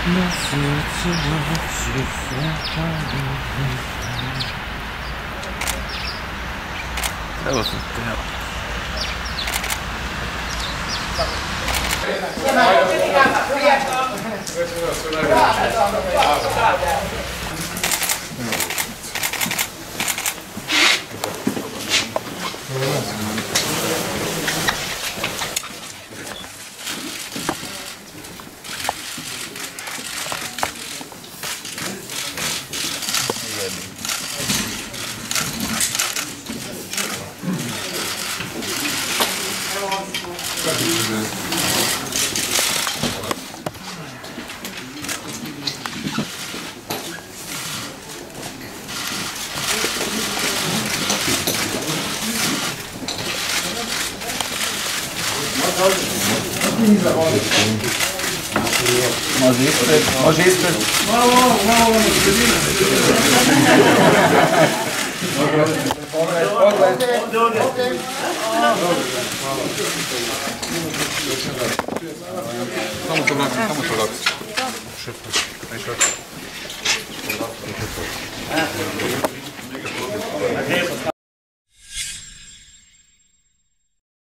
Na srcu noći zapali. Evo sam teo. Može ispred, može ispred. Malo, pogled. Samo to vrati.